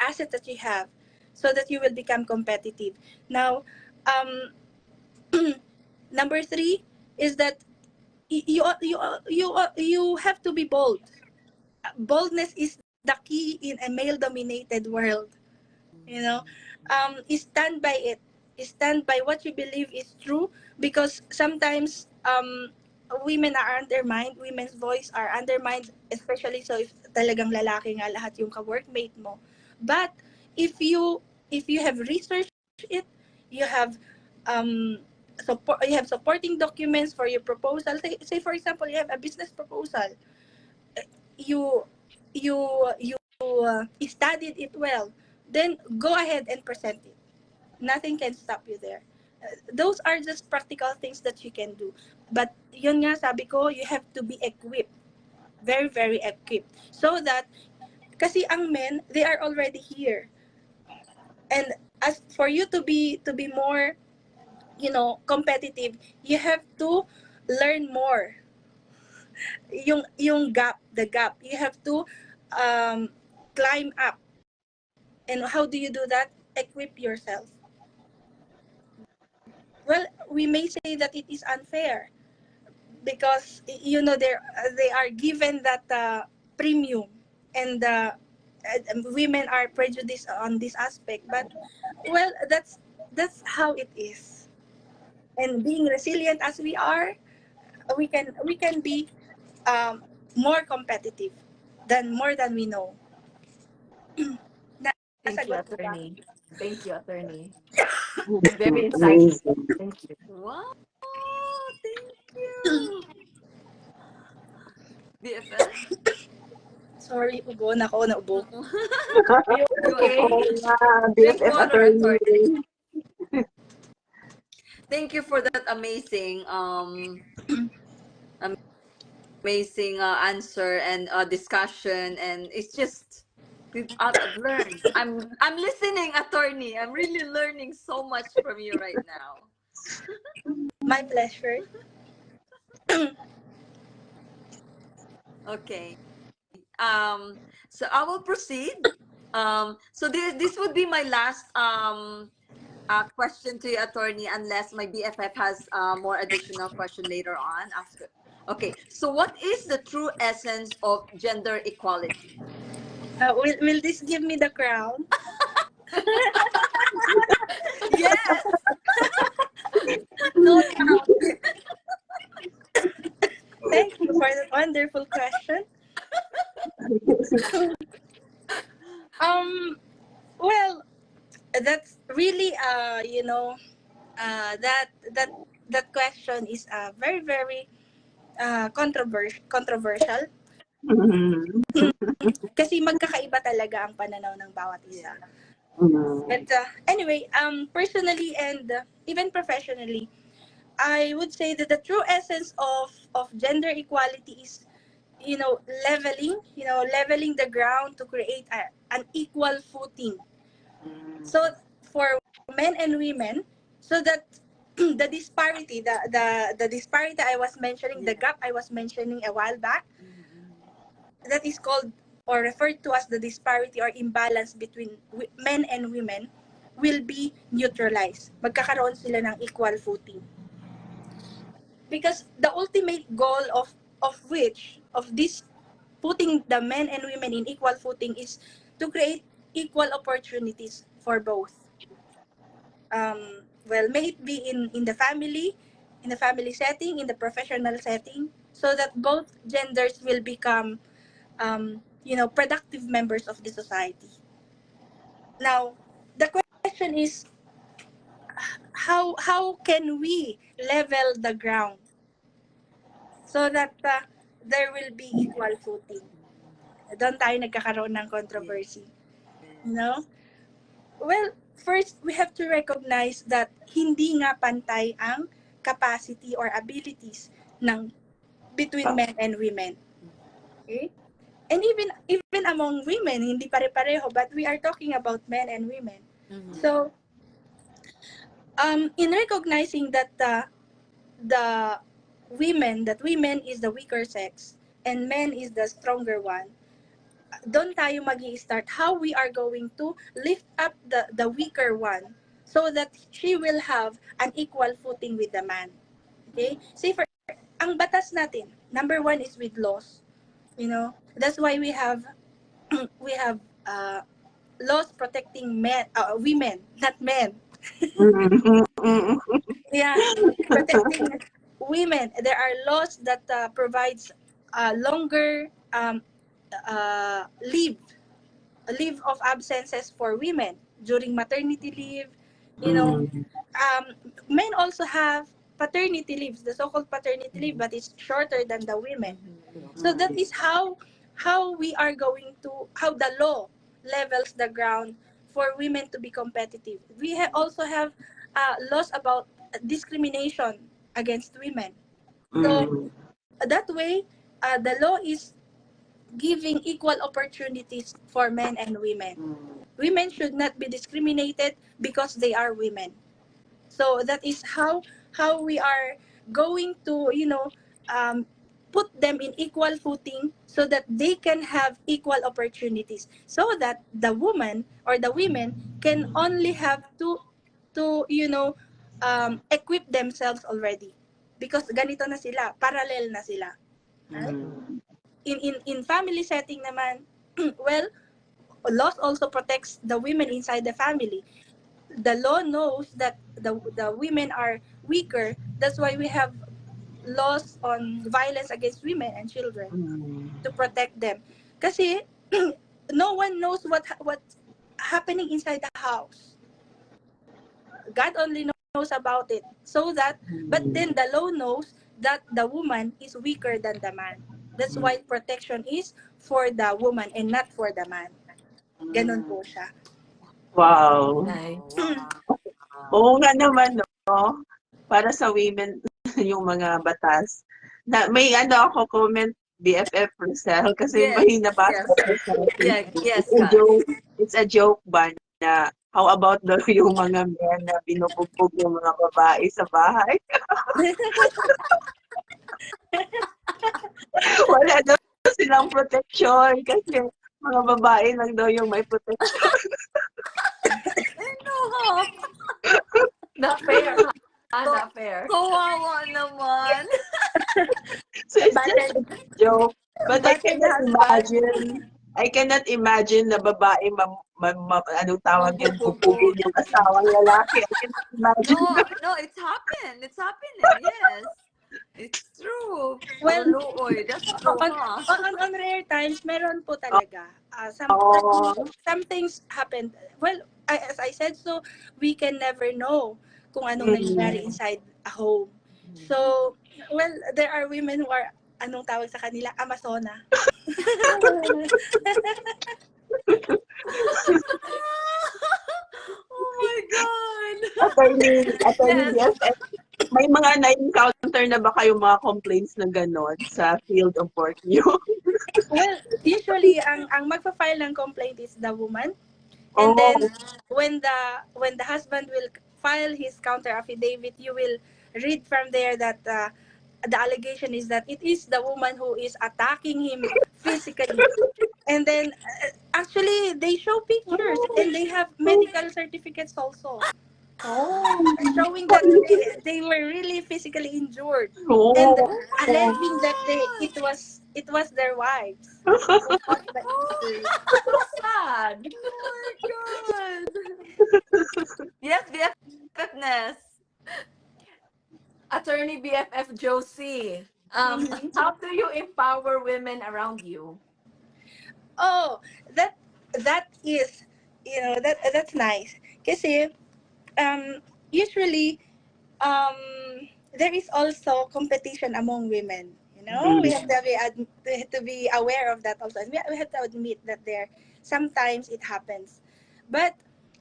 asset that you have, so that you will become competitive. Now, um number three is that you have to be bold. Boldness is the key in a male dominated world. you know stand by it. Stand by what you believe is true, because sometimes women's voice are undermined, especially so if talagang lalaki nga lahat yung ka-workmate mo. But if you have researched it, you have supporting documents for your proposal. Say for example, you have a business proposal. You studied it well, then go ahead and present it. Nothing can stop you there. Those are just practical things that you can do. But yun nga sabi ko, you have to be equipped, very very equipped, so that kasi ang men, they are already here, and as for you to be more, competitive, you have to learn more. Yung gap, the gap, you have to um, climb up. And how do you do that? Equip yourself. Well, we may say that it is unfair because they are given that premium, and women are prejudiced on this aspect. But well, that's how it is. And being resilient as we are, we can be more competitive than more than we know. Thank you, Nasagot ko ba? attorney. Thank you, attorney. Mhm. Very insightful. Amazing. Thank you. Wow, thank you. BFF? Sorry, ubo na ako, naubo. Are you You okay? Oo nga, drink BFF water, attorney. attorney. Thank you for that amazing answer and discussion, and it's just I've learned. I'm listening, attorney. I'm really learning so much from you right now. My pleasure. Okay. So I will proceed. So this would be my last question to you, attorney, unless my BFF has more additional question later on after. Okay. So what is the true essence of gender equality? Will this give me the crown? Yes. No doubt. Thank you for that wonderful question. Well, that's really that question is very very controversial Mhm. kasi magkakaiba talaga ang pananaw ng bawat isa. Yeah. Mhm. But anyway, personally and even professionally, I would say that the true essence of gender equality is, leveling the ground to create an equal footing. So for men and women, so that the disparity, the disparity I was mentioning, the gap I was mentioning a while back, that is called or referred to as the disparity or imbalance between men and women, will be neutralized. Magkakaroon sila ng equal footing. Because the ultimate goal of this putting the men and women in equal footing is to create equal opportunities for both. Well, may it be in the family setting, in the professional setting, so that both genders will become, productive members of the society. Now, the question is, how can we level the ground so that there will be equal footing? Doon tayo nagkakaroon ng controversy. No? Well, first, we have to recognize that hindi nga pantay ang capacity or abilities ng between men and women. Okay? And even among women, hindi pare-pareho, but we are talking about men and women. So, in recognizing that the women is the weaker sex and men is the stronger one, doon tayo mag-i-start how we are going to lift up the weaker one so that she will have an equal footing with the man. Okay? Say for ang batas natin, number one is with laws. That's why we have laws protecting women, not men. Mhm. Yeah, protecting women. There are laws that provides longer leave of absences for women during maternity leave. Mhm. Men also have paternity leaves, the so-called paternity leave, but it's shorter than the women. So that is how how we are going to, how the law levels the ground for women to be competitive. We also have laws about discrimination against women. So Mm. that way, the law is giving equal opportunities for men and women. Women should not be discriminated because they are women. So that is how we are going to, um, put them in equal footing so that they can have equal opportunities, so that the woman or the women can only have to equip themselves already, because ganito na sila, parallel na sila, right? Mm. In family setting naman, well, laws also protects the women inside the family. The law knows that the women are weaker. That's why we have laws on violence against women and children Mm. to protect them. Kasi no one knows what's happening inside the house. God only knows about it. So that, but then the law knows that the woman is weaker than the man. That's why protection is for the woman and not for the man. Ganon po siya. Wow. Nice. Oh, wow. Oo nga naman, no? Para sa women, yung mga batas. Na, may ano ako comment, BFF Rosel, kasi Yes, may nabasa yes. ko sa Yeah, Facebook. yes, It's a Kat. joke. It's a joke ba na how about daw yung mga men na binubugbog yung mga babae sa bahay? Wala daw silang protection kasi mga babae lang daw yung may protection. I know. Not fair, huh? Not fair. Kawawa naman. So it's just Battered, a joke. But battered husband. I cannot imagine na babae, anong tawag yan, Bubugbog. bubugin yung asawang lalaki. I cannot imagine. No, no, it's happened. It's happening. Yes. It's true. Well, Luluoy. That's true, on, huh? on rare times, meron po talaga. Oh, Some things happen. Well, as I said, so we can never know kung anong nangyayari mm. inside a home. So, well, there are women who are, anong tawag sa kanila? Amazona. Oh my God. Attorney Yes. BFF, may mga na-encounter na ba kayong mga complaints na gano'n sa field of work niyo? Well, usually, ang magpa-file ng complaint is the woman. And Oh, then, when the husband will file his counter affidavit, you will read from there that the allegation is that it is the woman who is attacking him physically. And then, actually, they show pictures and they have medical certificates also, showing that they were really physically injured and oh, alleging that it was their wives. It was not the So sad. Oh my God. Yes, BFFness. Attorney BFF Josie. issue. How do you empower women around you? Oh, that is, that's nice. Kasi usually um there is also competition among women. We have to be aware of that also. And we have to admit that there sometimes it happens. But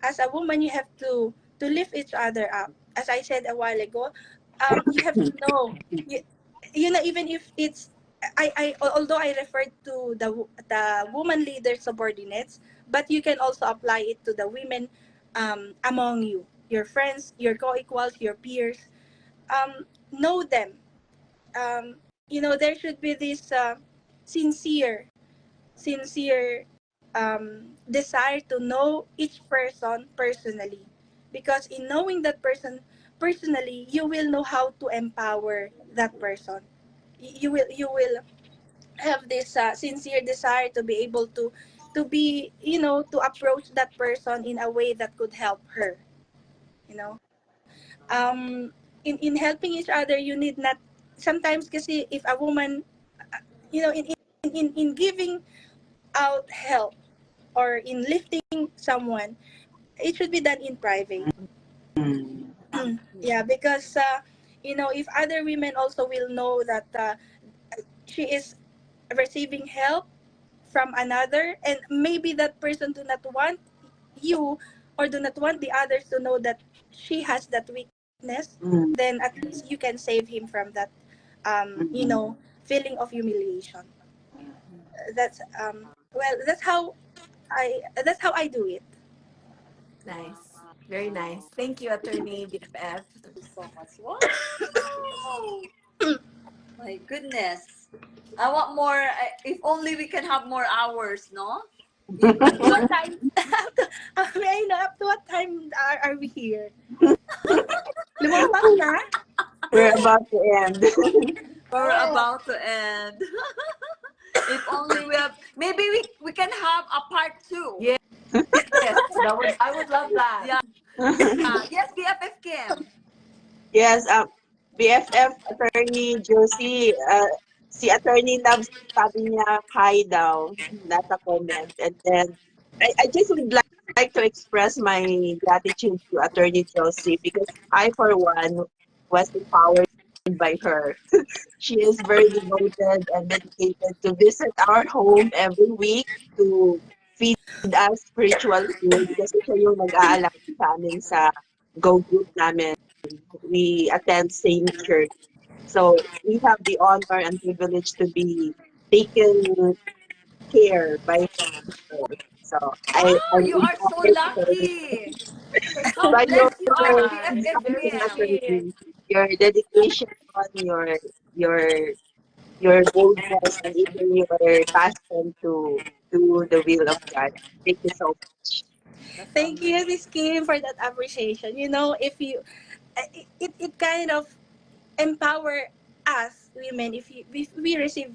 as a woman, you have to lift each other up. As I said a while ago, you have to know, even if it's, although I referred to the woman leader subordinates, but you can also apply it to the women among you, your friends, your co-equals, your peers. Know them. There should be this sincere desire to know each person personally, because in knowing that person personally, you will know how to empower that person. You will have this sincere desire to be able to approach that person in a way that could help her. you know in helping each other, you need not, sometimes kasi if a woman, in giving out help or in lifting someone, it should be done in private. Yeah, because if other women also will know that she is receiving help, from another, and maybe that person do not want you or do not want the others to know that she has that weakness, Mm, then at least you can save him from that, mm, feeling of humiliation. That's well, that's how I do it. Nice. Very nice. Thank you, Attorney BFF. Thank you so much. Wow. My goodness. I want more. If only we can have more hours, no? You, Up to what time? May I know up to what time are we here? Lumampas na? we're about to end. we're Oh. about to end. If only we have, maybe we can have a part two. Yes. Yes, I would love that. Yeah. Yes, BFF Kim. Yes, BFF Attorney Josie, si Attorney Loves, sabi niya, hi daw, nasa comment. And then, I just would like to express my gratitude to Attorney Josie because I, for one, was empowered by her. She is very devoted and dedicated to visit our home every week to feed us spiritual food kasi siya yung nag-aalala sa amin sa Go Group namin. We attend same church. So we have the honor and privilege to be taken care by her. So Wow, I'm you are so empowered lucky. How by your blessed you are, Nice. BFF Very Kim. sweet. attorney, your dedication, your your boldness, and even your passion to do the will of God. Thank you so much. That's Thank you, amazing. Miss Kim, for that appreciation. You know, if you, it kind of empower us women if we receive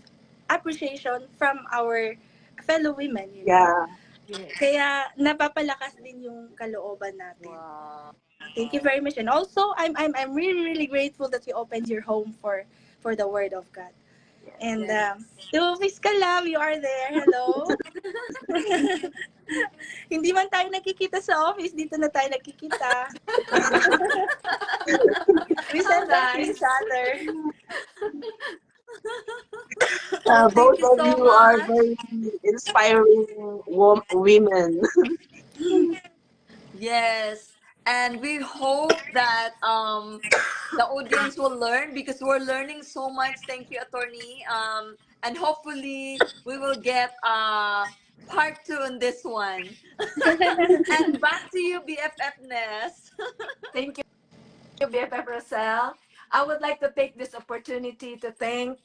appreciation from our fellow women, you know. Yeah. Yes. Kaya napapalakas din yung kalooban natin. Wow. Thank you very much. And also, I'm really really grateful that you opened your home for the Word of God. And Yes. to Miss Calab, you are there. Hello. Hindi man tayo nakikita sa office, dito na tayo nakikita. We How send that to each nice. other. Well, thank Both you of so you are much. very inspiring women. Yes. And we hope that the audience will learn because we're learning so much. Thank you, attorney. And hopefully we will get part two on this one. And back to you, BFF Ness. Thank you, BFF Rosel. I would like to take this opportunity to thank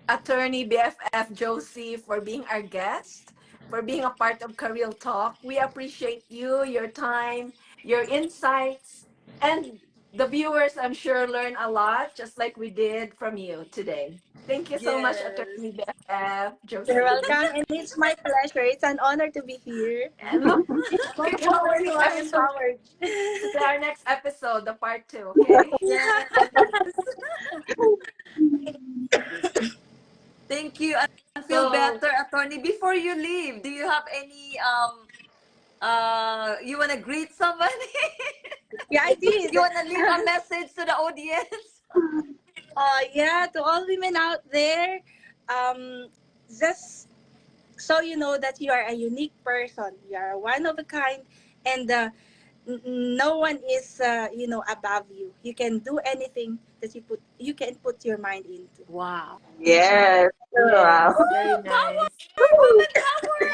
Attorney BFF Josie for being our guest, for being a part of Career Talk. We appreciate you, your time, your insights, and the viewers, I'm sure, learn a lot, just like we did from you today. Thank you so much, Yes. Attorney BFF You're Josie. welcome, and it's my pleasure. It's an honor to be here. And Looking looking forward forward to to our empowered. our next episode, the part two, okay? Yes. Thank you and feel So, better, attorney. Before you leave, do you have any you wanna greet somebody? Yeah, I did. You wanna leave a message to the audience? Yeah, to all women out there, just so you know that you are a unique person. You are one of a kind, and no one is above you. You can do anything that you can put your mind into. Wow. Yes. Wow. yes, very Woo! Power! nice. Woman power!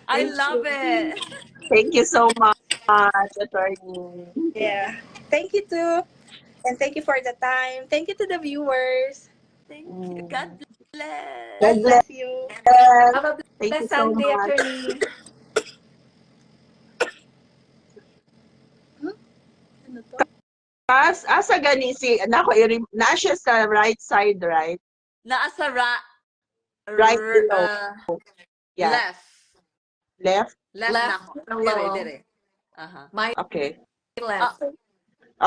I Thank love you. it. Thank you so much, attorney. Yeah. Thank you too. And thank you for the time. Thank you to the viewers. Thank you. God Mm. bless. God God bless. bless you. Have a Thank you blessed so Sunday, much. Attorney. Hmm? Ano to? Asa gani si nako na siya sa right side, right? Nasa Right below. Yeah. left. Left. Left na Left ako. Dire, below. dire. Uh-huh. My Okay. Ah, left.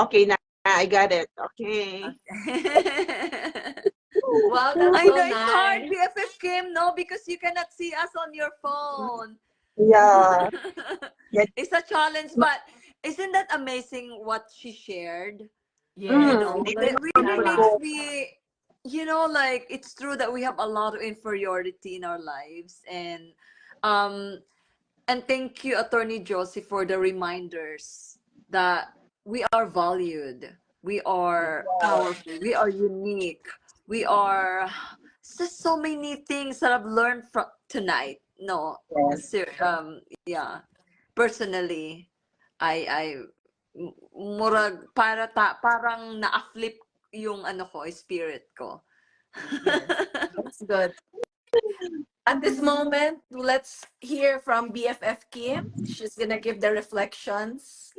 Okay, na I got it. Okay. okay. Wow, that's I so know it's hard, nice. BFF Kim, no? Because you cannot see us on your phone. Yeah. Yeah. It's a challenge, but isn't that amazing what she shared? You Yes, know, This learn is that a really makes beautiful. lot. me like it's true that we have a lot of inferiority in our lives, um and thank you, Attorney Josie, for the reminders that we are valued, we are powerful, we are unique, we are just so many things that I've learned from tonight. No, Yes. yeah, personally, I murag parang na-flip yung ano ko, spirit ko. Yes, that's good. At this moment, let's hear from BFF Kim. She's gonna give the reflections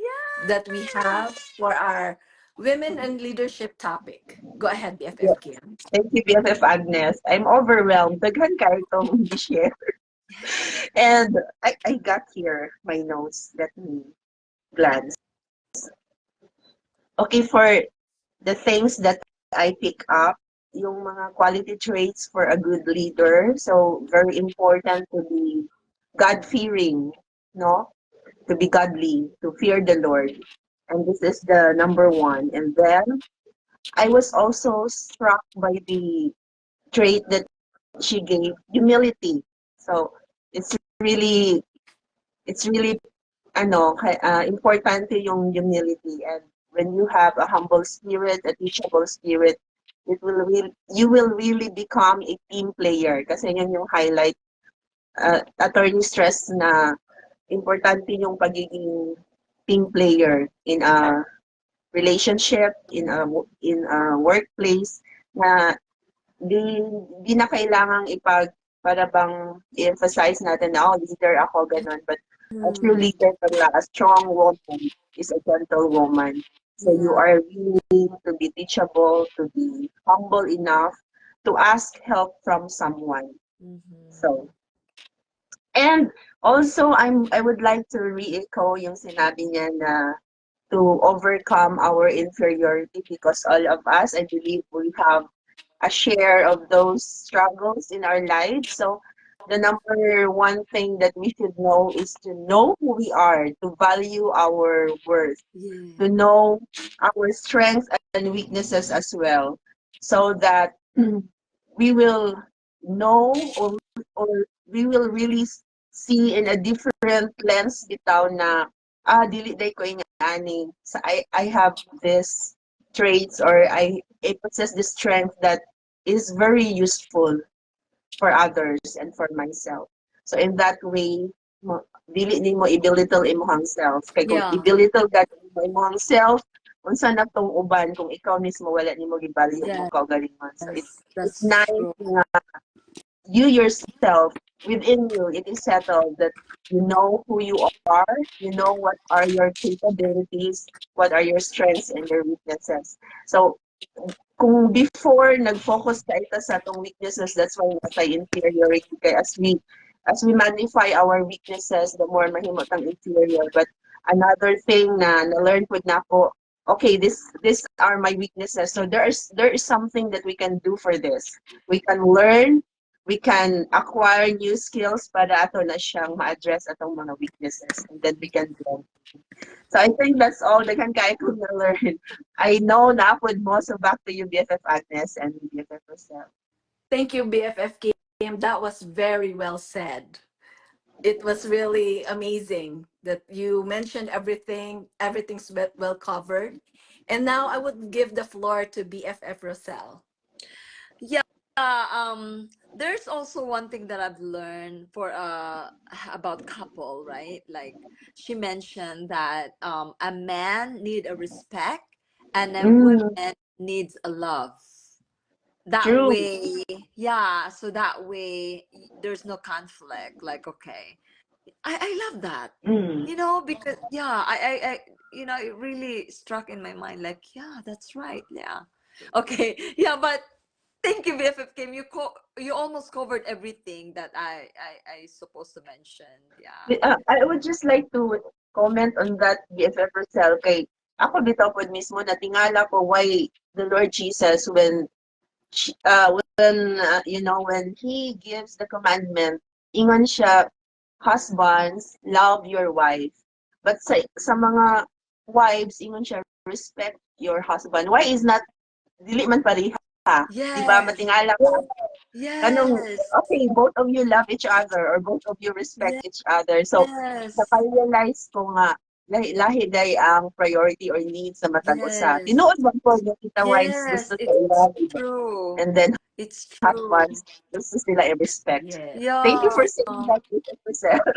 that we have for our women and leadership topic. Go ahead, Yeah. BFF Kim. Thank you, BFF Agnes. I'm overwhelmed. Daghan kayo itong i-share. And I got here my notes. Let me glance. Okay, for the things that I pick up, yung mga quality traits for a good leader. So, very important to be God-fearing, no? To be godly, to fear the Lord. And this is the number one. And then, I was also struck by the trait that she gave, humility. So, it's really, it's really importante yung humility. And when you have a humble spirit, a teachable spirit, you will really become a team player. Kasi yun yung highlight. Attorney stress na importante yung pagiging team player in a relationship, in a workplace, na di, di na kailangang para bang i-emphasize natin na, oh, leader ako, ganun. But a true leader pala, a strong woman is a gentle woman. So you Yeah. are willing to be teachable, to be humble enough to ask help from someone. So, and also I would like to re-echo yung sinabi niya na to overcome our inferiority, because all of us, I believe, we have a share of those struggles in our lives. So the number one thing that we should know is to know who we are, to value our worth, Yeah. to know our strengths and weaknesses as well, so that we will know, or we will really see in a different lens bitaw na dili day ko ani, so I have this traits, or I possess this strength that is very useful for others and for myself. So in that way, dili nimo i-belittle imong self. Kay kung Yeah. i-belittle ka imong self, unsa na tong uban kung ikaw mismo wala nimo gibalyo mo kaugalingon. So it's That's nice true. na you yourself, within you, it is settled that you know who you are, you know what are your capabilities, what are your strengths and your weaknesses. So kung before nag-focus ka ito sa atong weaknesses, that's why nasa inferiority kay as we magnify our weaknesses, the more mahimo tang inferior. But another thing na na-learn ko na ko, okay, this are my weaknesses. So there is something that we can do for this. We can learn, we can acquire new skills para ato na siyang ma-address atong mga weaknesses, and then we can grow. So I think that's all the kan kaya ko na-learn. I know na pod mo, so back to you, BFF Agnes and BFF Rosel. Thank you, BFF Kim. That was very well said. It was really amazing that you mentioned everything. Everything's well covered. And now I would give the floor to BFF Rosel. Yeah, there's also one thing that I've learned for about couple, right? Like she mentioned that a man need a respect and a Mm, woman needs a love. That true. way, yeah, so that way there's no conflict. Like, okay. I love that. Mm. Because yeah, I it really struck in my mind like, yeah, that's right. Yeah. Okay. Yeah, but thank you, BFF Kim. You almost covered everything that I supposed to mention. Yeah. I would just like to comment on that, BFF Rosel, kay ako bitaw pod mismo natingala ko why the Lord Jesus, when he gives the commandment, ingon siya, husbands, love your wife. But sa mga wives, ingon siya, respect your husband. Why is not, dili man pareha Di ba? Yes. Matingala ka. Kanong, Yes. okay, both of you love each other or both of you respect each other. So, Yes. naka-realize ko nga, lahi day ang priority or needs na matag usa. Yes. Tinuod man po yung kita wives Yes. gusto sa It's ilang, true. and then It's true. husbands gusto sila i-respect. Yes. Thank you Yeah. for saying that, Giselle.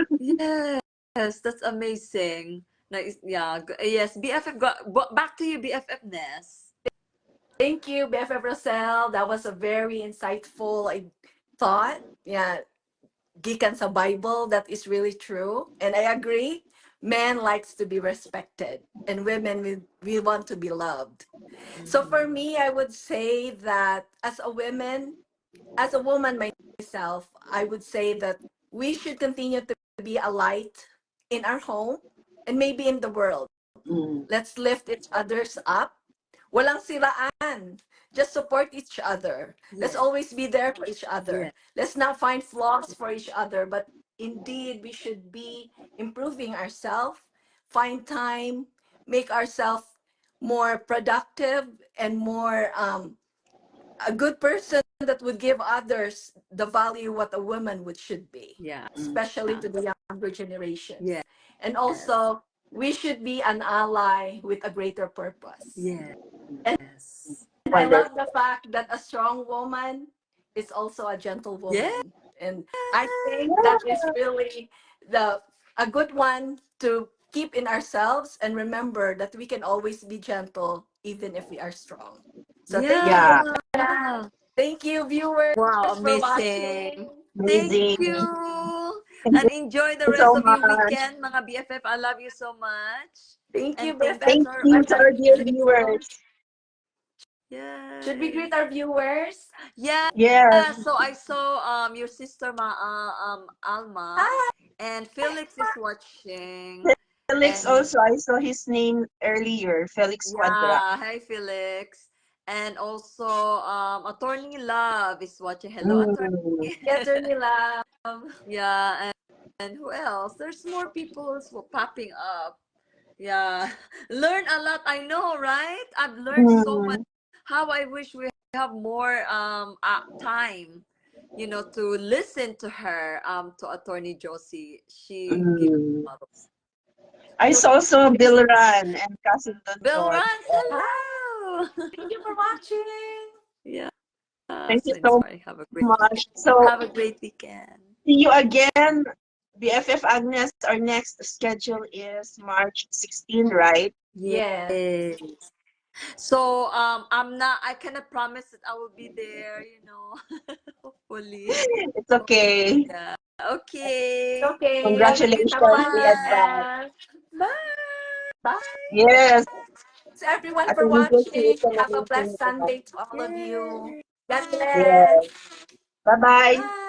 Yes, that's amazing. Nice. Yeah. Yes, BFF. Back to you, BFF Ness. Thank you, BFF Rosel. That was a very insightful thought. Yeah, gikan sa Bible, that is really true. And I agree. Man likes to be respected, and women, we want to be loved. So for me, I would say that as a woman myself, I would say that we should continue to be a light in our home and maybe in the world. Mm. Let's lift each other's up. Walang siraan. Just support each other. Let's Yes. always be there for each other. Yes. Let's not find flaws for each other, but indeed we should be improving ourselves, find time, make ourselves more productive and more a good person that would give others the value what a woman would should be, Yeah. especially to the younger generations. Yes. And also, we should be an ally with a greater purpose. Yes. And I love the fact that a strong woman is also a gentle Yes. woman. And I think that is really a good one to keep in ourselves and remember that we can always be gentle even if we are strong. So thank you. Yeah, Yeah. Thank you, viewers, Wow, for amazing. watching. Thank amazing. you. Thank And enjoy the you rest so of your much. weekend, mga BFF. I love you so much. Thank you, And BFF. Thank our you to our dear viewers. viewers. Should we Yes. greet our viewers? Yeah. Yes, So I saw your sister Alma Hi. and Felix is watching. Felix And also, I saw his name earlier, Felix Quadra. yeah, hi Felix. And also Attorney Love is watching. Hello, Mm. Attorney. Attorney Love. Yeah, and who else? There's more people popping up. Yeah. Learn a lot, I know, right? I've learned so much. Mm. How I wish we have more time, to listen to her, to Attorney Josie. She gave us a Mm. lot of I saw also Bill Ran and Cousin Bill Don. Rans, hello. Thank you for watching. Yeah. Thank you So so enjoy. Have a great weekend. much. So, Have a great weekend. see you again, BFF Agnes. Our next schedule is March 16, right? Yes. Yes. So I cannot promise that I will be there, hopefully. It's okay. Yeah. Okay. Okay. Congratulations Have fun, in advance. BFF. Bye. Bye. Yes, Thanks everyone at for the watching. negotiation Have a natin. blessed Sunday to all of you. Yay. God Bye. bless. Yes. Bye-bye. Bye.